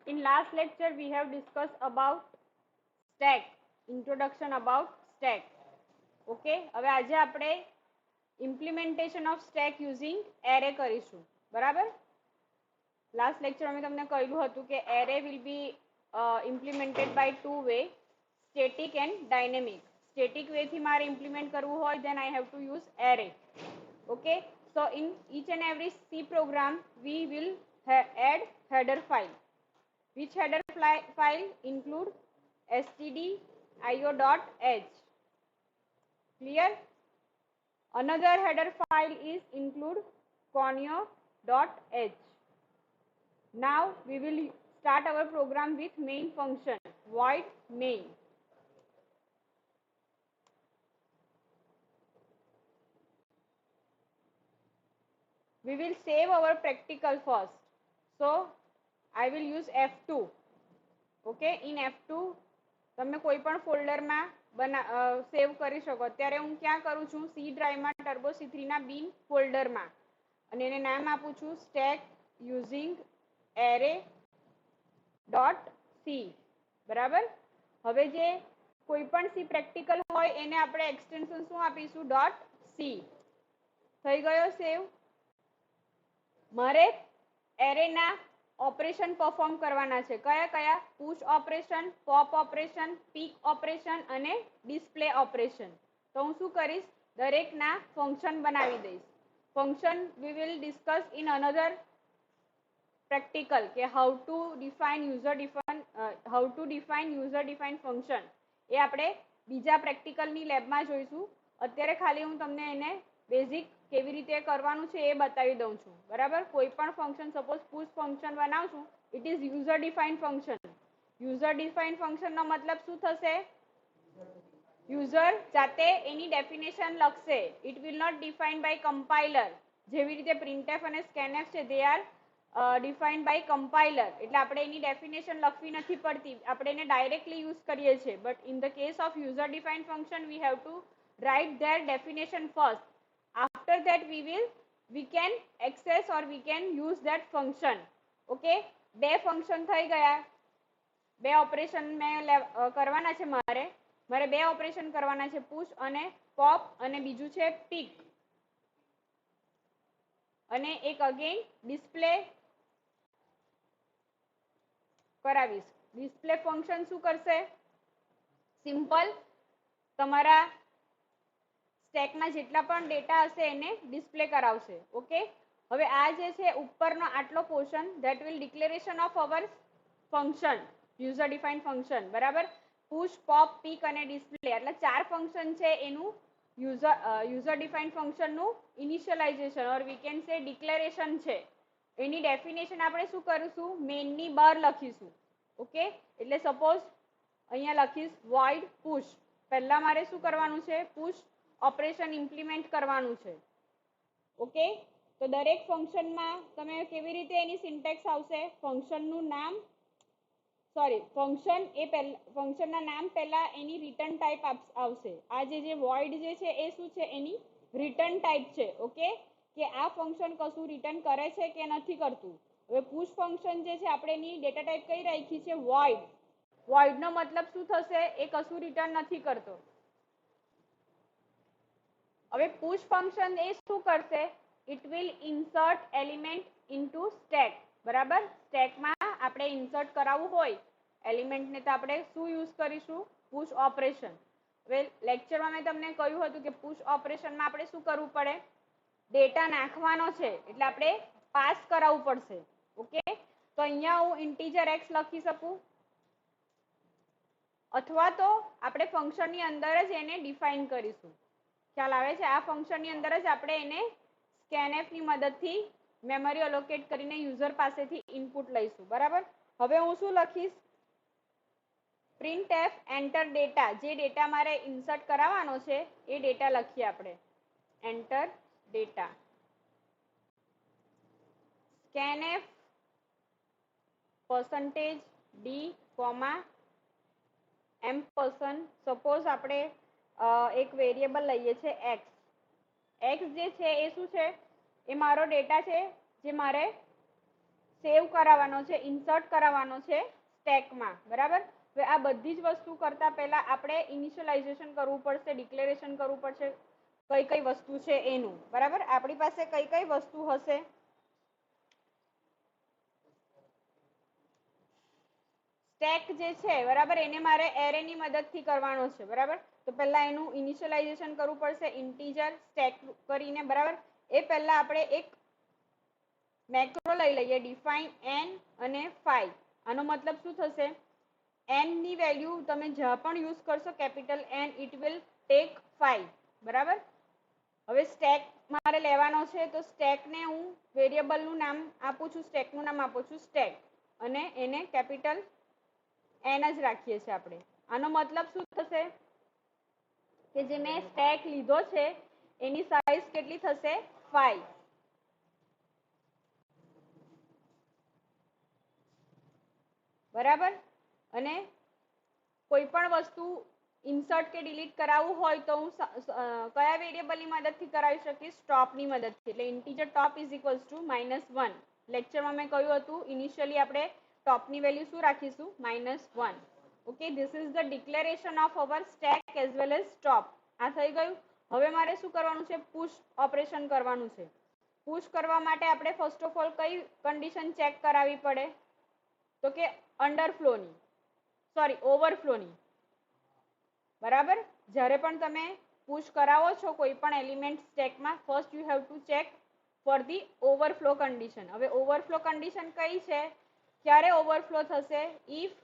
In last lecture we have discussed about stack, introduction about stack. Okay, હવે આજે આપણે implementation of stack using array કરીશું. બરાબર? Last lecture અમે તમને કહ્યું હતું કે array will be implemented by two way, static and dynamic. Static way થી મારે implement કરવું હોય then I have to use array. Okay, so in each and every C program we will add header file. Which header file include stdio.h. Clear? Another header file is include conio.h. Now we will start our program with main function, void main. We will save our practical first. So I will use F2. Okay, in F2 તમે કોઈ પણ ફોલ્ડરમાં સેવ કરી શકો. અત્યારે હું ક્યાં કરું છું? C ડ્રાઈવમાં ટર્બો C3 ના બિન ફોલ્ડરમાં, અને એને નામ આપું છું stack using array.c. બરાબર? હવે જે કોઈ પણ C પ્રેક્ટિકલ હોય એને આપણે એક્સટેન્શન શું આપીશું? .c. થઈ ગયો સેવ? મારે એરેના ઓપરેશન પરફોર્મ કરવાના છે. કયા કયા? Push operation, pop operation, peek operation અને ડિસ્પ્લે ઓપરેશન. તો હું શું કરીશ? દરેકના ફંક્શન બનાવી દઈશ. Function we will discuss in another practical કે how to define user define function. એ આપણે બીજા પ્રેક્ટિકલની લેબમાં જોઈશું. અત્યારે ખાલી હું તમને એને બેઝિક કેવી રીતે કરવાનું છે એ બતાવી દઉં છું. બરાબર? કોઈ પણ ફંક્શન, સપોઝ પુશ ફંક્શન બનાવશું, it is user define function. User define ફંક્શનનો મતલબ શું થશે? યુઝર જાતે એની ડેફિનેશન લખશે. It will not define by compiler. જેવી રીતે printf અને scanf છે, they are defined by compiler. એટલે આપણે એની ડેફિનેશન લખવી નથી પડતી, આપણે એને ડાયરેક્ટલી યુઝ કરીએ છીએ. But in the case of user define function we have to write their definition first. After that we can access or we can use that function. Okay, બે ફંક્શન થઈ ગયા. બે ઓપરેશન મેં કરવાના છે. મારે બે ઓપરેશન કરવાના છે, પુશ અને પોપ, અને બીજું છે પીક, અને એક અગેન ડિસ્પ્લે કરાવીશ. ડિસ્પ્લે ફંક્શન શું કરશે? સિમ્પલ તમારા સ્ટેકમાં જેટલા પણ ડેટા હશે એને ડિસ્પ્લે કરાવશે. ઓકે, હવે આ જે છે ઉપરનો આટલો portion, that will declaration of hour function, user define function. બરાબર? પુશ, પોપ, પીક અને ડિસ્પ્લે, એટલે ચાર ફંક્શન છે. એનું યુઝર ડિફાઇન ફંક્શનનું initialization or we can say declaration છે. એની ડેફિનેશન આપણે શું કરીશું? મેઇનની બહાર લખીશું. ઓકે, એટલે સપોઝ અહીંયા લખીશ void push. પહેલા મારે શું કરવાનું છે? પુશ ઓપરેશન ઇમ્પ્લિમેન્ટ કરવાનું છે. ઓકે, તો દરેક ફંક્શનમાં તમે કેવી રીતે એની સિન્ટેક્સ આવશે? ફંક્શનનું નામ, સોરી, ફંક્શન એ ફંક્શનના નામ પહેલા એની રિટર્ન ટાઈપ આવશે. આ જે void જે છે એ શું છે? એની રિટર્ન ટાઈપ છે. ઓકે, કે આ ફંક્શન કશું રિટર્ન કરે છે કે નથી કરતું. હવે પુશ ફંક્શન જે છે આપણે એની ડેટા ટાઈપ કઈ રાખી છે? void. void નો મતલબ શું થશે? એ કશું રિટર્ન નથી કરતો. હવે પુશ ફંક્શન એ શું કરશે? It will insert element into stack. બરાબર? સ્ટેકમાં આપણે ઇન્સર્ટ કરાવવું હોય એલિમેન્ટને તો આપણે શું યુઝ કરીશું? Push operation. હવે લેક્ચરમાં મેં તમને કહ્યું હતું કે પુશ ઓપરેશનમાં આપણે શું કરવું પડે? ડેટા નાખવાનો છે એટલે આપણે પાસ કરાવવું પડશે. ઓકે, તો અહીંયા હું ઇન્ટીજર x લખી શકું, અથવા તો આપણે ફંક્શનની અંદર જ એને ડિફાઇન કરીશું. ખ્યાલ આવે છે? આ ફંક્શનની અંદર જ આપણે એને scanf ની મદદથી મેમરી અલોકેટ કરીને યુઝર પાસેથી ઇનપુટ લઈશું. બરાબર? હવે હું શું લખીશ? printf enter data. જે ડેટા મારે ઇન્સર્ટ કરાવવાનો છે એ ડેટા લખીએ આપણે. enter data. scanf %d, ampersand. Suppose આપણે એક વેરિયેબલ લઈએ છે x. x જે છે એ શું છે? એ મારો ડેટા છે જે મારે સેવ કરાવવાનો છે, ઇન્સર્ટ કરાવવાનો છે સ્ટેકમાં, બરાબર. હવે આ બધી જ વસ્તુ કરતા પહેલા આપણે ઇનિશિયલાઇઝેશન કરવું પડશે, ડિક્લેરેશન કરવું પડશે કઈ કઈ વસ્તુ છે એનું, બરાબર. આપણી પાસે કઈ કઈ વસ્તુ હશે? સ્ટેક જે છે, બરાબર, એને મારે એરેની મદદથી કરવાનો છે, બરાબર. તો પહેલા એનું ઇનિશિયલાઇઝેશન કરવું પડશે ઇન્ટીજર સ્ટેક કરીને, બરાબર. એ પહેલા આપણે એક મેક્રો લઈ લઈએ, ડિફાઇન n અને 5. આનો મતલબ શું થશે? n ની વેલ્યુ તમે જ્યાં પણ યુઝ કરશો capital N, it will take 5, બરાબર. હવે સ્ટેક મારે લેવાનો છે, તો સ્ટેકને હું વેરિયેબલનું નામ આપું છું, સ્ટેકનું નામ આપું છું સ્ટેક, અને એને કેપિટલ n જ રાખીએ છીએ આપણે. આનો મતલબ શું થશે કે જે મેં સ્ટેક લીધો છે એની સાઈઝ કેટલી થશે? 5. બરાબર. અને કોઈ પણ વસ્તુ ઇન્સર્ટ કે ડિલીટ કરાવવું હોય તો હું કયા વેરિયેબલની મદદથી કરાવી શકીશ? ટોપની મદદથી. એટલે integer top is equals to -1. લેક્ચરમાં મેં કહ્યું હતું ઇનિશિયલી આપણે ટોપની વેલ્યુ શું રાખીશું? -1. Okay, this is the declaration of our stack as well as top. આ થઈ ગયું. હવે મારે શું કરવાનું છે? પુશ ઓપરેશન કરવાનું છે. પુશ કરવા માટે આપણે ફર્સ્ટ ઓફ ઓલ કઈ કન્ડિશન ચેક કરાવવી પડે? તો કે અંડરફ્લોની, સોરી ઓવરફ્લોની, બરાબર. જ્યારે પણ તમે પુશ કરાવો છો કોઈ પણ એલિમેન્ટ સ્ટેકમાં, first you have to check for the overflow condition. હવે ઓવરફ્લો કન્ડિશન કઈ છે? ક્યારે ઓવરફ્લો થશે? If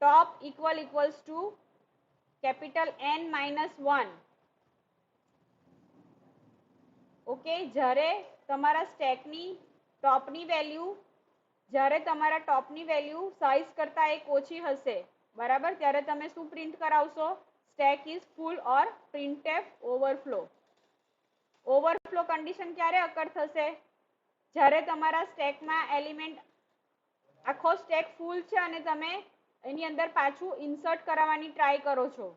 top equals two capital N-1. Okay, જ્યારે તમારા સ્ટેકની ટોપની વેલ્યુ, જ્યારે તમારા ટોપની વેલ્યુ સાઈઝ કરતા એક ઓછી હશે, બરાબર, ત્યારે તમે શું પ્રિન્ટ કરાવશો? Stack is full or printf overflow. Overflow condition ક્યારે અકર થશે? જ્યારે તમારા સ્ટેકમાં એલિમેન્ટ આખો સ્ટેક ફૂલ છે અને તમે એની અંદર પાછું ઇન્સર્ટ કરાવવાની ટ્રાય કરો છો,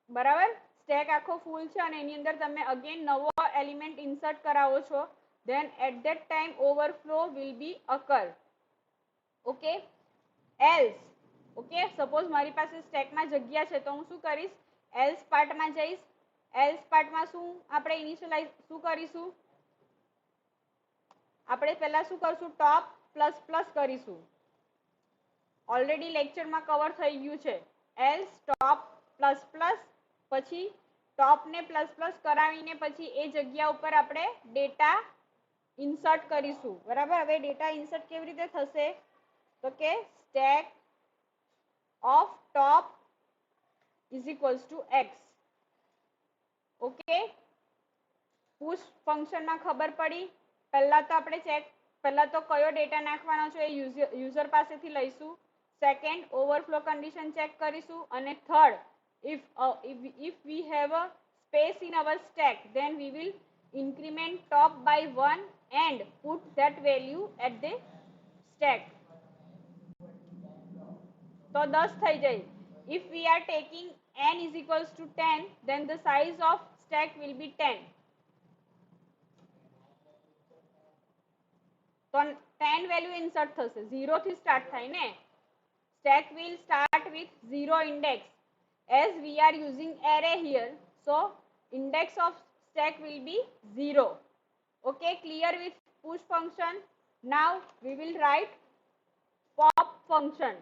બરાબર. સ્ટેક આખો ફૂલ છે અને એની અંદર તમે અગેન નવો એલિમેન્ટ ઇન્સર્ટ કરાવો છો, then at that time overflow will be occur. Okay, else, okay, suppose મારી પાસે સ્ટેકમાં જગ્યા છે તો હું શું કરીશ? એલ્સ પાર્ટમાં જઈશ. એલ્સ પાર્ટમાં શું આપણે ઇનિશિયલાઇઝ શું કરીશું? આપણે પહેલા શું કરશું? ટોપ પ્લસ પ્લસ કરીશું. ઓલરેડી લેક્ચરમાં કવર થઈ ગયું છે. એલ્સ ટોપ પ્લસ પ્લસ, પછી ટોપને પ્લસ પ્લસ કરાવીને પછી એ જગ્યા ઉપર આપણે ડેટા ઇન્સર્ટ કરીશું, બરાબર. હવે ડેટા ઇન્સર્ટ કેવી રીતે થશે? તો કે stack of top is equals to x. Okay, push ફંક્શનમાં ખબર પડી. પહેલા તો આપણે પહેલા તો કયો ડેટા નાખવાનો છે એ યુઝર પાસેથી લઈશું. સેકન્ડ, ઓવરફ્લો કન્ડિશન ચેક કરીશું. અને third, if we have a space in our stack, then we will increment top by 1 and put that value at the stack. તો 10 થઈ જાય. If we are taking n is equals to 10, then the size of stack will be 10. તો 10 value insert થશે. 0 થી start થાય ને. Stack will start with 0 index. As we are using array here, so index of stack will be 0. Okay, clear with push function? Now we will write pop function.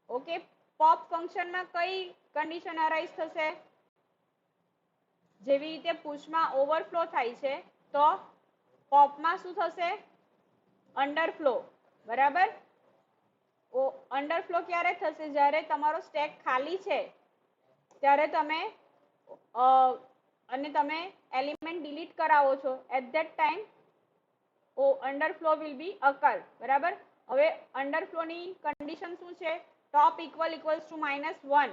Okay, pop function માં કઈ condition arise થશે? જેવી રીતે પુશમાં overflow થાય છે તો પોપમાં શું થશે? અંડરફ્લો, બરાબર. અંડરફ્લો ક્યારે થશે? જ્યારે તમારો સ્ટેક ખાલી છે ત્યારે તમે અને તમે એલિમેન્ટ ડિલીટ કરાવો છો, at that time underflow will be occur, બરાબર. હવે અંડરફ્લોની કન્ડિશન શું છે? Top equals to -1.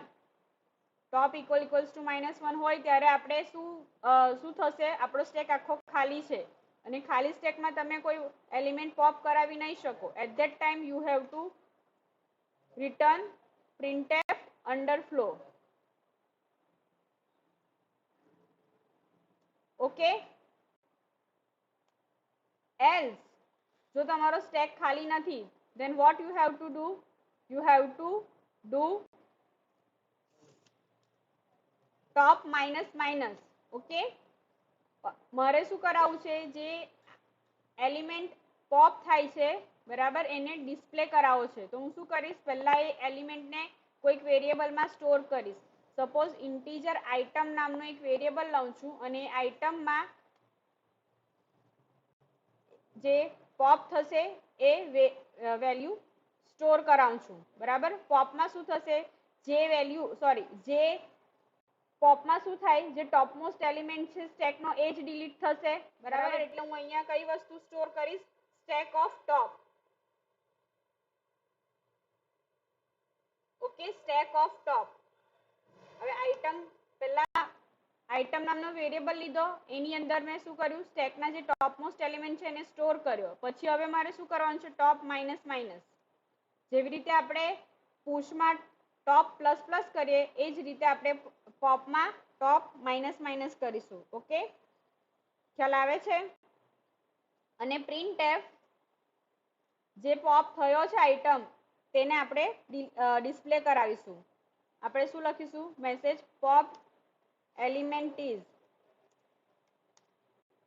Top equals to -1 હોય ત્યારે આપણે શું થશે? આપણો સ્ટેક આખો ખાલી છે અને ખાલી સ્ટેકમાં તમે કોઈ એલિમેન્ટ પોપ કરાવી નહીં શકો. At that time you have to return printf underflow. Okay. Else જો તમારો સ્ટેક ખાલી નથી, then what you have to do? You have to do top minus minus. Okay, મારે શું કરાવવું છે, જે એલિમેન્ટ પોપ થાય છે બરાબર, એને ડિસ્પ્લે કરાવવો છે. તો હું શું કરીશ, પહેલા એ એલિમેન્ટને કોઈક વેરિયેબલમાં સ્ટોર કરીશ. સપોઝ ઇન્ટીજર આઇટમ નામનો એક વેરિયેબલ લઉં છું અને આઇટમમાં જે પોપ થશે એ વેલ્યુ સ્ટોર કરાવું છું બરાબર. પોપમાં શું થશે, જે વેલ્યુ જે પોપમાં શું થાય, જે ટોપમોસ્ટ એલિમેન્ટ છે સ્ટેકનો એ જ ડિલીટ થશે બરાબર. એટલે હું અહીંયા કઈ વસ્તુ સ્ટોર કરીશ, stack of top. Okay, stack of top. હવે આઇટમ, પહેલા આઇટમ નામનો વેરિયેબલ લીધો, એની અંદર મેં શું કર્યું, સ્ટેકના જે ટોપમોસ્ટ એલિમેન્ટ છે એને સ્ટોર કર્યો. પછી હવે મારે શું કરવાનું છે, ટોપ માઇનસ માઇનસ. જેવી રીતે આપણે પુશમાં ટોપ પ્લસ પ્લસ કરીએ એ જ રીતે આપણે પોપમાં ટોપ માઇનસ માઇનસ કરીશું. ઓકે, ખ્યાલ આવે છે. અને પ્રિન્ટએફ જે પોપ થયો છે આઇટમ તેને આપણે ડિસ્પ્લે કરાવીશું. આપણે શું લખીશું, message pop element is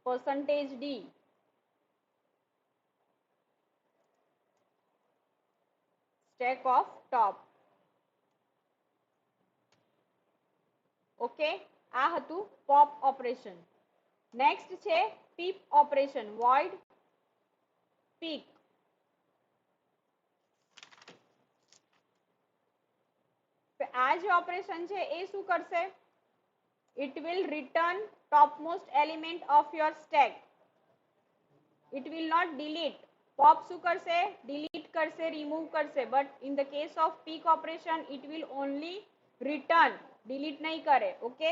%d stack of top. Okay, આ હતું પોપ ઓપરેશન. નેક્સ્ટ છે પીપ ઓપરેશન, વોઇડ પીક. આ જે ઓપરેશન છે એ શું કરશે, it will return topmost element of your stack. It will not delete. Pop શું કરશે, delete કરશે, remove કરશે. But in the case of peek operation it will only return, delete નહીં કરે. ઓકે,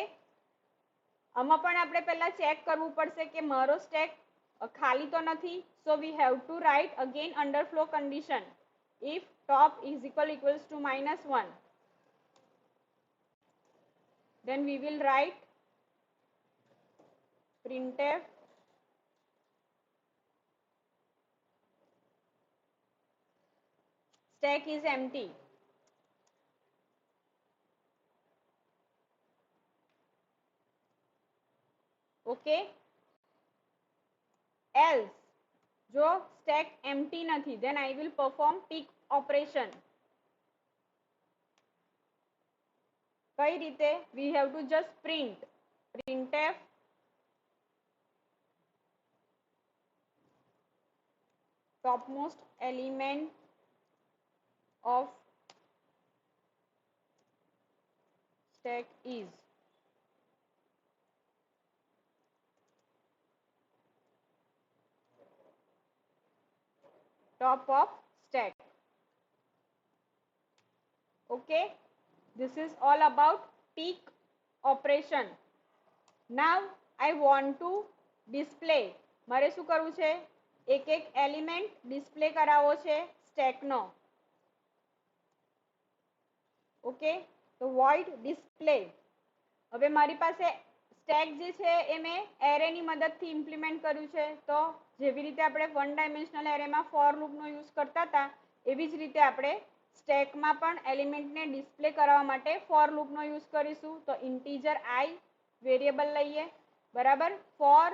આમાં પણ આપણે પહેલા ચેક કરવું પડશે કે મારો સ્ટેક ખાલી તો નથી. So we have to write again under flow condition, if top is equals to -1, then we will write printf stack is empty. Okay, else જો સ્ટેક એમ્પ્ટી નથી, then I will perform peek operation. કઈ રીતે, we have to just printf topmost element of stack is top of stack. Okay, this is all about peek operation. Now I want to display. મારે શું કરવું છે, એક એક element display કરાવવો છે સ્ટેકનો. ઓકે, તો void display. હવે મારી પાસે સ્ટેક જે છે એ મેં એરેની મદદથી ઇમ્પ્લિમેન્ટ કર્યું છે. તો જેવી રીતે આપણે વન ડાયમેન્શનલ એરેમાં ફોર લૂપનો યુઝ કરતા હતા, એવી જ રીતે આપણે સ્ટેકમાં પણ એલિમેન્ટને ડિસ્પ્લે કરવા માટે ફોર લૂપનો યુઝ કરીશું. તો ઇન્ટીજર આઈ વેરિયેબલ લઈએ બરાબર. For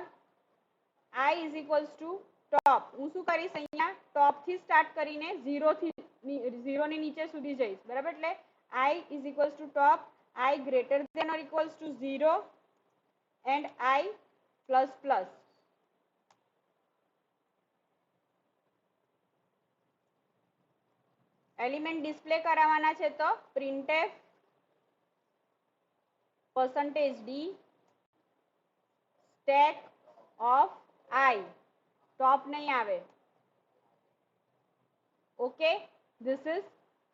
i is equals to top. હું શું કરીશ, અહીંયા ટોપ થી સ્ટાર્ટ કરીને 0 ની નીચે સુધી જઈશ બરાબર. એટલે i is equals to top, i greater than or equals to 0 and i plus plus. Element display કરાવવાના છે તો printf %d stack of i. Top નહીં આવે. Okay, this is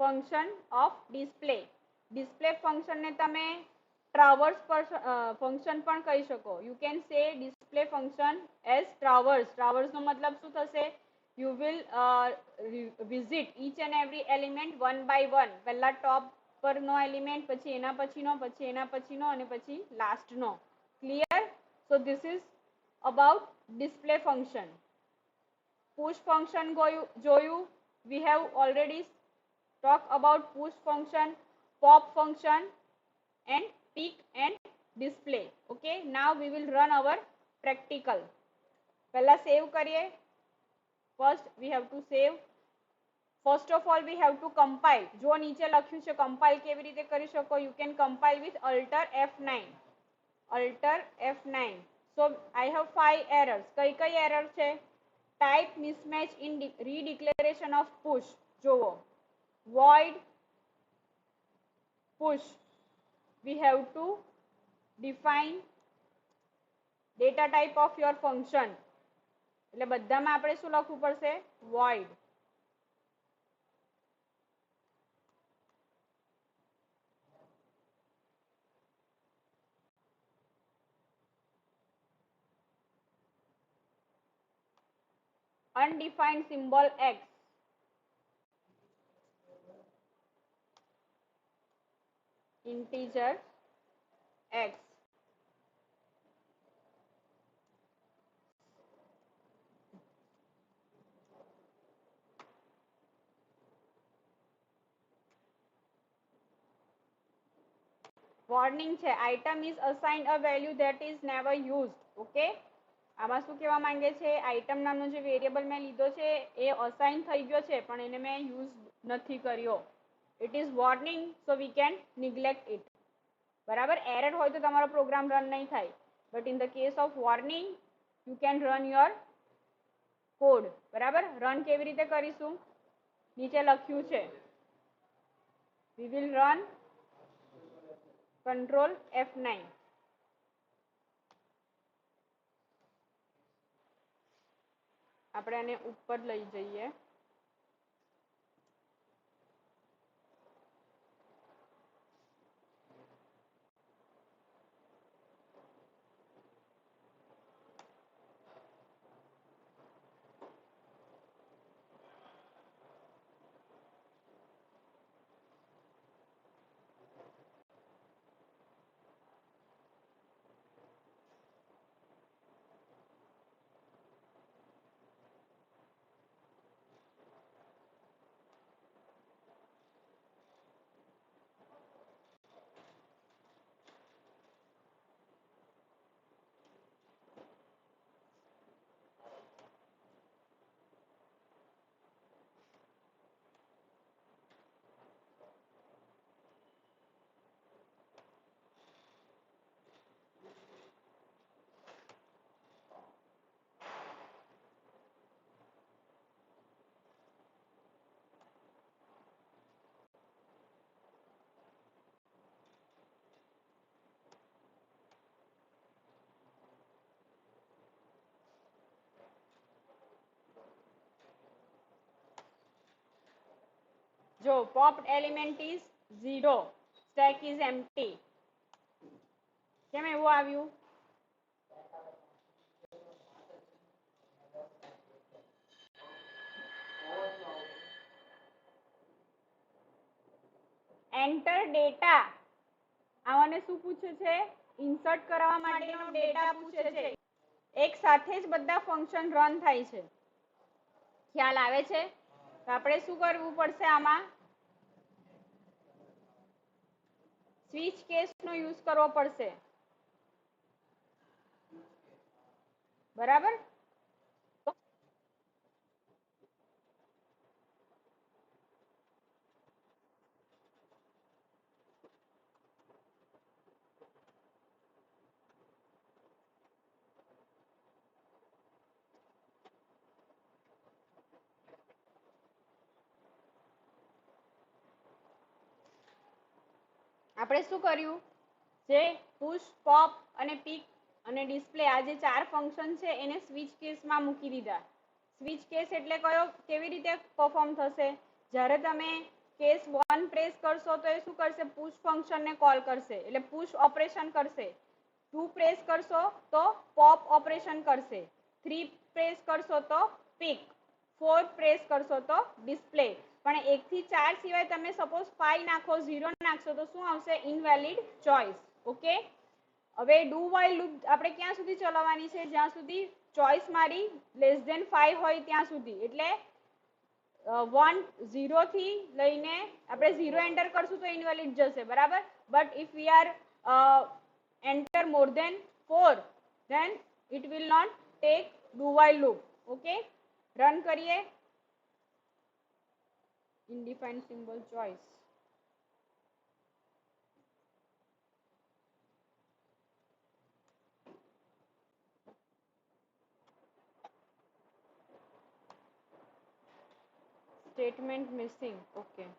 function of display. Display ફંક્શનને તમે ટ્રાવર્સ ફંક્શન પણ કહી શકો. You can say display function as traverse. ટ્રાવર્સનો મતલબ શું થશે, you will visit each and every element one by one. પહેલા ટોપ પરનો એલિમેન્ટ, પછી એના પછીનો, પછી એના પછીનો અને પછી લાસ્ટનો. Clear? So this is about display function. Push function જોયું. We have already talked about push function, pop function and pick and display. Okay, now we will run our practical. પહેલા save કરીએ. First we have to save. First of all we have to compile. જો નીચે લખ્યું છે compile કેવી રીતે કરી શકો? You can compile with Alt F9. Alt F9. So I have 5 errors. કઈ error છે? Type mismatch in redeclaration of push. જોવો. Void push. We have to define data type of your function. એટલે બધામાં આપણે શું લખવું પડશે? Void. Undefined symbol x. Integer x. Warning છે, item is assigned a value that is never used. Okay, આમાં શું કહેવા માંગે છે? આઇટમ નામનો જે વેરિયેબલ મેં લીધો છે એ અસાઇન થઈ ગયો છે પણ એને મેં યુઝ નથી કર્યો. It is warning, so we can neglect it. બરાબર, એરર હોય તો તમારો પ્રોગ્રામ રન નહીં થાય, but in the case of warning you can run your code. બરાબર, રન કેવી રીતે કરીશું? નીચે લખ્યું છે, we will run control F9. આપણે આને ઉપર લઈ જઈએ. જો popped element is 0, stack is empty. કેમ એવું આવ્યું? Enter data. આને શું પૂછે છે? ઇન્સર્ટ કરવા માટેનો ડેટા પૂછે છે. એક સાથે જ બધા ફંક્શન રન થાય છે. ખ્યાલ આવે છે? તો આપણે શું કરવું પડશે? આમાં સ્વિચ કેસનો યુઝ કરવો પડશે. બરાબર, આપણે શું કર્યું? જે પુશ, પોપ અને પિક અને ડિસ્પ્લે આ જે 4 ફંક્શન છે એને સ્વિચ કેસમાં મૂકી દીધા. સ્વિચ કેસ એટલે કયો? કેવી રીતે પરફોર્મ થશે? જ્યારે તમે કેસ 1 પ્રેસ કરશો તો એ શું કરશે? પુશ ફંક્શનને કોલ કરશે, એટલે પુશ ઓપરેશન કરશે. 2 પ્રેસ કરશો તો પોપ ઓપરેશન કરશે. 3 પ્રેસ કરશો તો પિક. 4 પ્રેસ કરશો તો ડિસ્પ્લે. પણ 1 થી 4 સિવાય તમે સપોઝ 5 નાખો, 0 નાખશો તો શું આવશે? Invalid choice. ઓકે, હવે ડુ વાઇલ લૂપ આપણે ક્યાં સુધી ચલાવવાની છે? જ્યાં સુધી ચોઈસ મારી <5 હોય ત્યાં સુધી. એટલે 1 0 થી લઈને આપણે 0 એન્ટર કરશું તો ઇનવેલિડ જશે, બરાબર. But if we are enter more than 4 then it will not take do while loop. Okay, run કરીએ. Indefined symbol choice. Statement missing. Okay.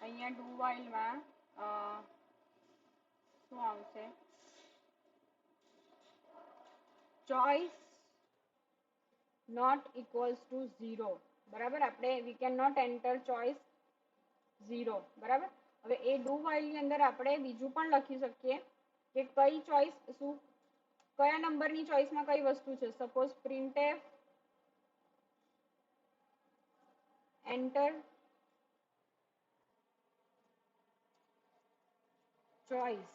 અહીંયા ડુ વાઇલમાં શું આવશે? ચોઈસ નોટ ઇક્વલ્સ ટુ 0, બરાબર. આપણે we can not enter choice 0, બરાબર. હવે એ do વાઇલની અંદર આપણે બીજું પણ લખી શકીએ કે કઈ ચોઈસ શું કયા નંબરની ચોઈસમાં કઈ વસ્તુ છે. સપોઝ પ્રિન્ટએફ એન્ટર ચોઈસ,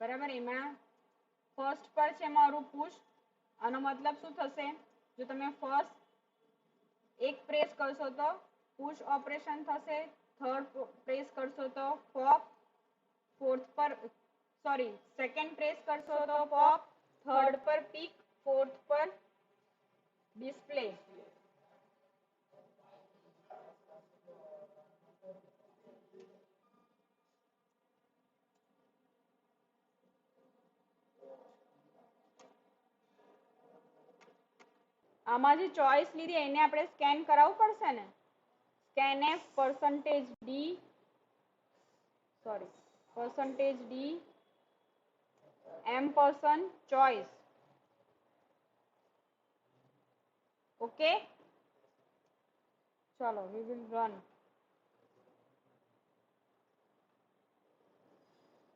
બરાબર. એમાં ફર્સ્ટ પર છે મારું પુશ. આનો મતલબ શું થશે? જો તમે ફર્સ્ટ એક પ્રેસ કરશો તો પુશ ઓપરેશન થશે, થર્ડ પ્રેસ કરશો તો પોપ, ફોર્થ પર સેકન્ડ પ્રેસ કરશો તો પોપ, થર્ડ પર પિક, ફોર્થ પર ડિસ્પ્લે. આમાં જે ચોઈસ લીધી એને આપણે સ્કેન કરાવવું પડશે ને. scanf %d ampersand choice. Okay, ચલો we will run.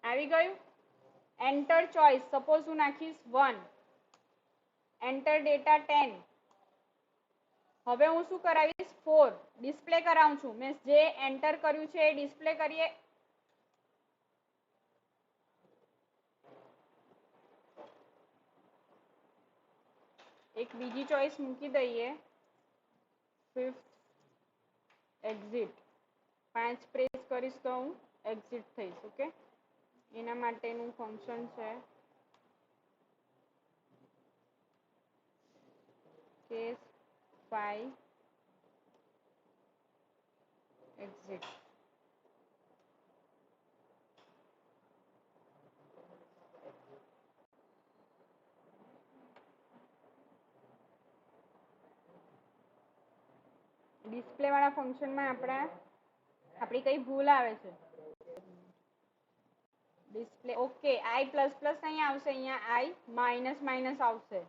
આવી ગયું. Enter choice. સપોઝ હું નાખીશ 1, એન્ટર ડેટા 10. હવે હું શું કરાવીશ? 4 ડિસ્પ્લે કરાવું છું. મીન્સ જે એન્ટર કર્યું છે એ ડિસ્પ્લે કરીએ. એક બીજી ચોઈસ મૂકી દઈએ, 5th એક્ઝિટ. 5 પ્રેસ કરીશ તો હું એક્ઝિટ થઈશ. ઓકે, એના માટેનું ફંક્શન છે case 5 exit. ડિસ્પ્લે વાળા ફંક્શનમાં આપણી કઈ ભૂલ આવે છે? ડિસ્પ્લે. ઓકે, i++ અહીંયા આવશે, અહીંયા i માઇનસ આવશે.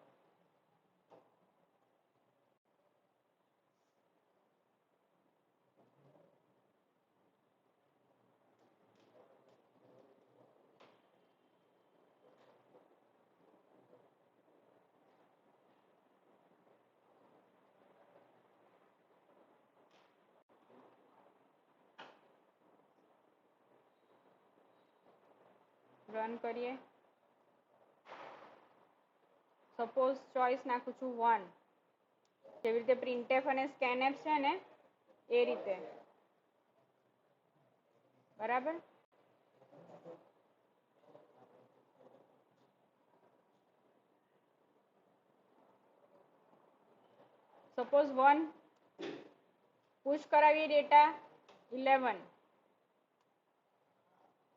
રન કરીએ. સપોઝ ચોઈસ નાખું છું 1, જેવી રીતે પ્રિન્ટએફ અને સ્કેનએફ છે ને એ રીતે, બરાબર. સપોઝ 1 પુશ કરાવીએ ડેટા 11.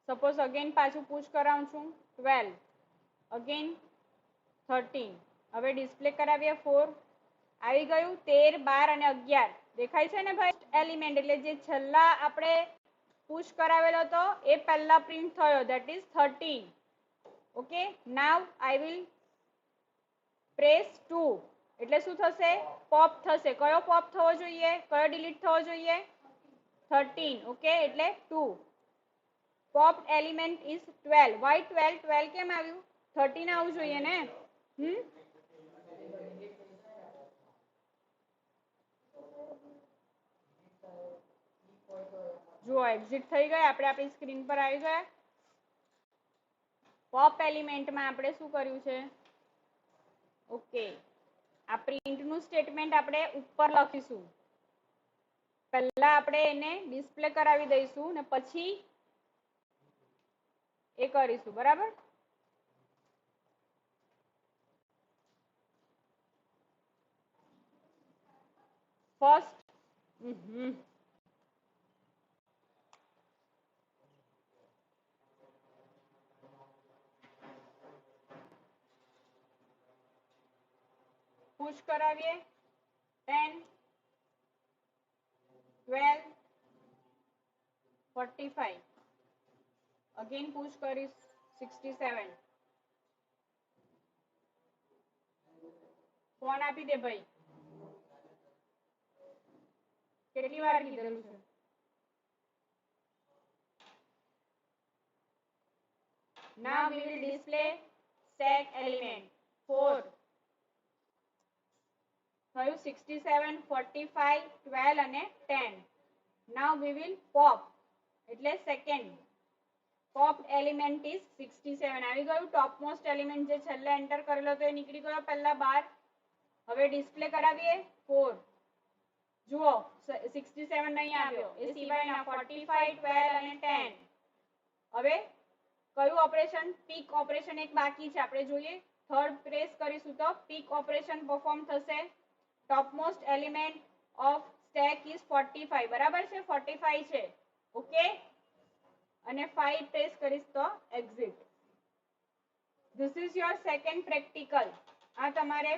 સપોઝ અગેન પાછું પુશ કરાવું છું 12, અગેન 13. હવે ડિસ્પ્લે કરાવીએ 4. આવી ગયું. 13, 12 અને 11 દેખાય છે ને ભાઈ? એલિમેન્ટ એટલે જે છેલ્લા આપણે પુશ કરાવેલો હતો એ પહેલા પ્રિન્ટ થયો, that is 13. Okay, now I will press 2 એટલે શું થશે? પોપ થશે. કયો પોપ થવો જોઈએ? કયો ડિલીટ થવો જોઈએ? 13 ઓકે એટલે 2 પોપ્ડ એલિમેન્ટ ઇઝ 12 વાય 12 12 કેમ આવ્યું 13 આવવું જોઈએ ને જો એક્ઝિટ થઈ ગયા આપણે આપણી સ્ક્રીન પર આવી ગયા પોપ એલિમેન્ટમાં આપણે શું કર્યું છે ઓકે આ પ્રિન્ટનું સ્ટેટમેન્ટ આપણે ઉપર લખીશું પહેલા આપણે એને ડિસ્પ્લે કરાવી દઈશું ને પછી એ કરીશું બરાબર ફર્સ્ટ પુશ કરાવીએ 10 12 45 અગેન પુશ કરીશ 67 ફોન આપી દે ભાઈ કેટલી વાર કીધેલું છે now we will display stack element 4 થયું 67 45 12 અને 10 now we will pop એટલે સેકન્ડ પોપ્ડ એલિમેન્ટ ઇઝ 67 આવી ગયું ટોપ મોસ્ટ એલિમેન્ટ જે છેલ્લે એન્ટર કરેલો તો એ નીકળી ગયો પહેલા બહાર હવે ડિસ્પ્લે કરાવીએ 4 જુઓ 67 નહીં આવ્યો એ સિવાયના 45 12 અને 10 હવે કયું ઓપરેશન પીક ઓપરેશન એક બાકી છે આપણે જોઈએ થર્ડ પ્રેસ કરીશું તો પીક ઓપરેશન પરફોર્મ થશે top most element of stack is 45 બરાબર છે 45 છે ઓકે અને 5 પ્રેસ કરીશ તો exit this is your second practical આ તમારે